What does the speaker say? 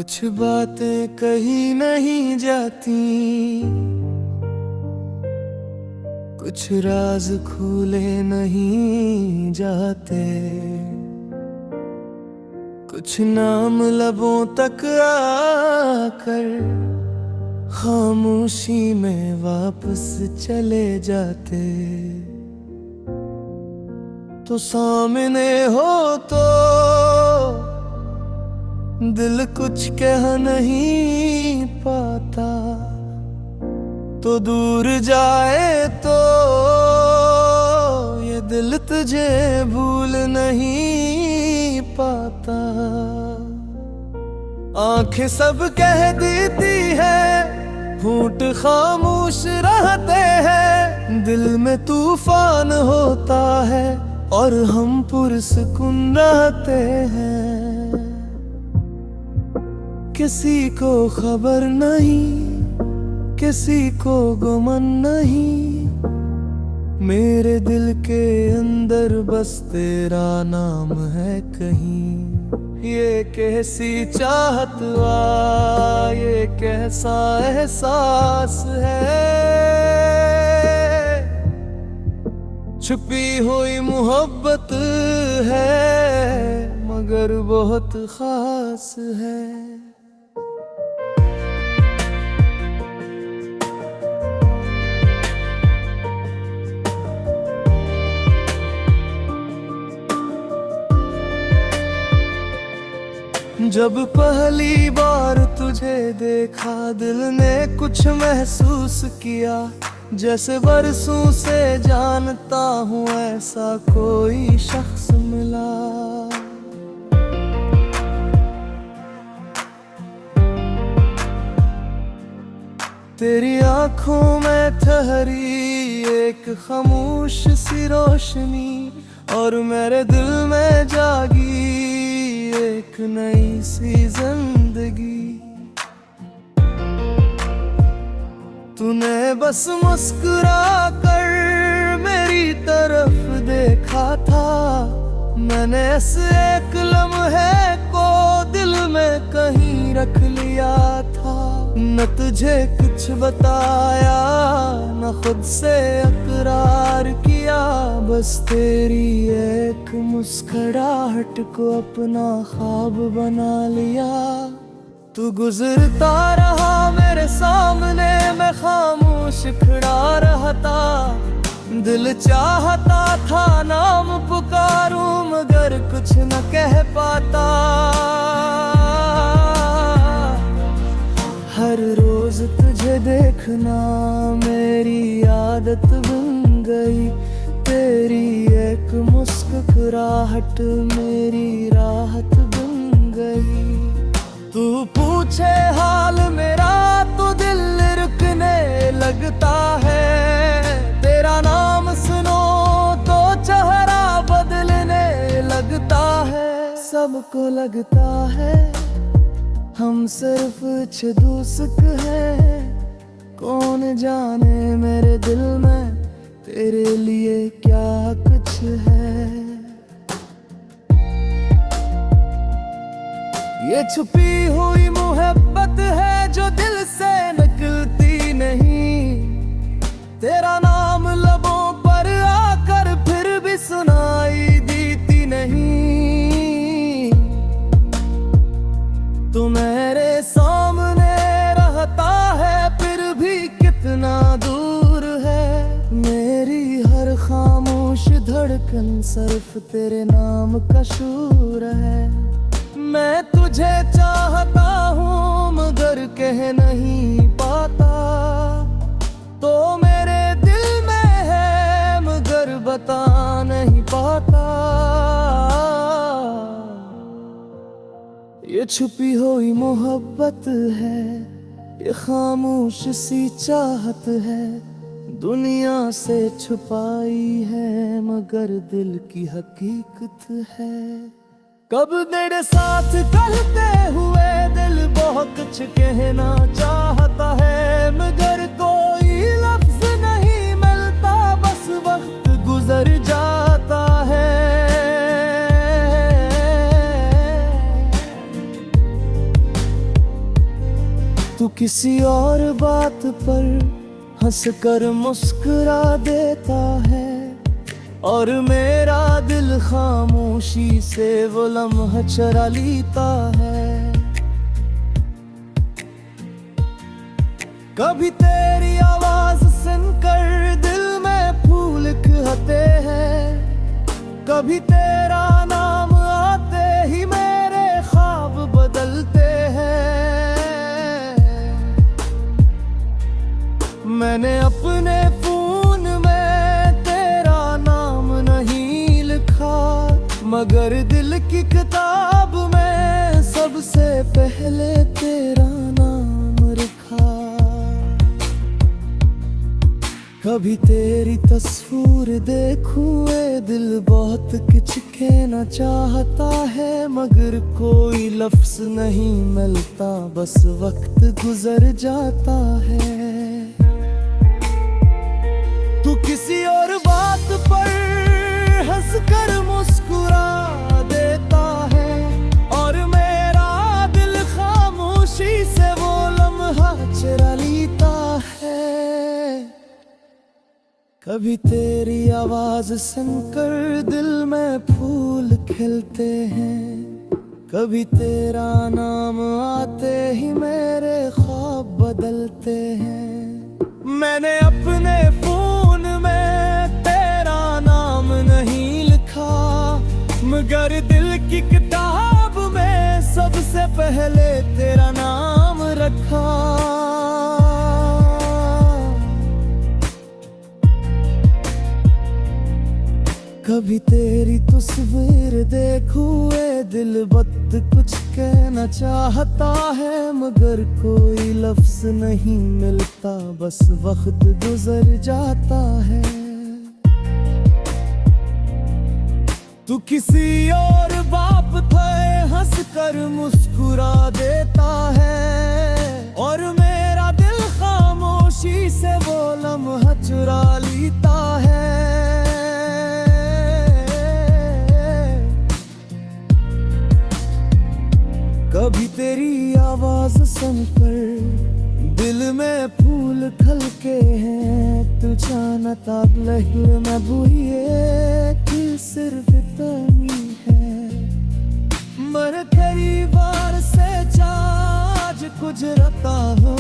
कुछ बातें कही नहीं जाती, कुछ राज खोले नहीं जाते, कुछ नाम लबों तक आकर खामोशी में वापस चले जाते। तो सामने हो तो दिल कुछ कह नहीं पाता, तो दूर जाए तो ये दिल तुझे भूल नहीं पाता। आंखें सब कह देती है, होंठ खामोश रहते हैं, दिल में तूफान होता है और हम पुरसुकून रहते हैं। किसी को खबर नहीं, किसी को गुमान नहीं, मेरे दिल के अंदर बस तेरा नाम है कहीं। ये कैसी चाहत आ, ये कैसा एहसास है, छुपी हुई मोहब्बत है मगर बहुत खास है। जब पहली बार तुझे देखा दिल ने कुछ महसूस किया, जैसे बरसों से जानता हूँ ऐसा कोई शख्स मिला। तेरी आंखों में ठहरी एक खामोश सी रोशनी और मेरे दिल में जागी एक नई सी जिंदगी। तूने बस मुस्कुरा कर मेरी तरफ देखा था, मैंने ऐसे एक लम्हे को दिल में कहीं रख लिया था। न तुझे कुछ बताया, न खुद से इकरार किया, बस तेरी एक मुस्कुराहट को अपना ख्वाब बना लिया। तू गुजरता रहा मेरे सामने, मैं खामोश खड़ा रहता, दिल चाहता था नाम पुकारूं मगर कुछ न कह पाता। हर रोज तुझे देखना मेरी आदत बन गई, तेरी एक मुस्कुराहट मेरी राहत बन गई। तू पूछे हाल मेरा तो दिल रुकने लगता है, तेरा नाम सुनो तो चेहरा बदलने लगता है। सबको लगता है हम सिर्फ छदूसक हैं, कौन जाने मेरे दिल में तेरे लिए क्या कुछ है। ये छुपी हुई मोहब्बत है जो दिल से निकलती नहीं, तेरा नाम लबों पर आकर फिर भी सुनाई देती नहीं। तू मेरे सामने रहता है फिर भी कितना दूर है, मेरी हर खामोश धड़कन सिर्फ तेरे नाम का शूर है। मैं तुझे चाहता हूँ मगर कह नहीं पाता, तो मेरे दिल में है मगर बता नहीं पाता। ये छुपी हुई मोहब्बत है, ये खामोश सी चाहत है, दुनिया से छुपाई है मगर दिल की हकीकत है। कब मेरे साथ चलते हुए दिल बहुत कुछ कहना चाहता है मगर कोई लफ्ज नहीं मिलता, बस वक्त गुजर जाता है। तू किसी और बात पर हंस कर मुस्कुरा देता है, और मेरा दिल खामोशी से वो लम्हा चुरा लेता है। कभी तेरी आवाज सुनकर दिल में फूल खिलते हैं, कभी तेरा नाम आते ही मेरे ख्वाब बदलते हैं। मैंने अपने फोन में तेरा नाम नहीं लिखा, मगर दिल की किताब में सबसे पहले तेरा नाम लिखा। कभी तेरी तस्वीर देखूं ए दिल बहुत कुछ कहना चाहता है, मगर कोई लफ्ज नहीं मिलता, बस वक्त गुजर जाता है। तू किसी और बात पर हंसकर मुस्कुरा देता है, और मेरा दिल खामोशी से वो लम्हा चुरा लेता है। कभी तेरी आवाज सुनकर दिल में फूल खिलते हैं, कभी तेरा नाम आते ही मेरे ख्वाब बदलते हैं। मैंने अपने फोन में तेरा नाम नहीं लिखा, मगर दिल की किताब में सबसे पहले तेरा नाम रखा। कभी तेरी तस्वीर देखूं ए दिल बहुत कुछ कहना चाहता है, मगर कोई लफ्ज नहीं मिलता, बस वक्त गुजर जाता है। तू किसी और बाप पर हंस कर मुस्कुरा देता है, और मेरा दिल खामोशी से वो लम्हा चुरा लेता है। कभी तेरी आवाज सुनकर दिल में फूल खिलते हैं, तू जानता लहर में बुए कि सिर्फ इतनी है। मर कई बार से आज गुजरता हो।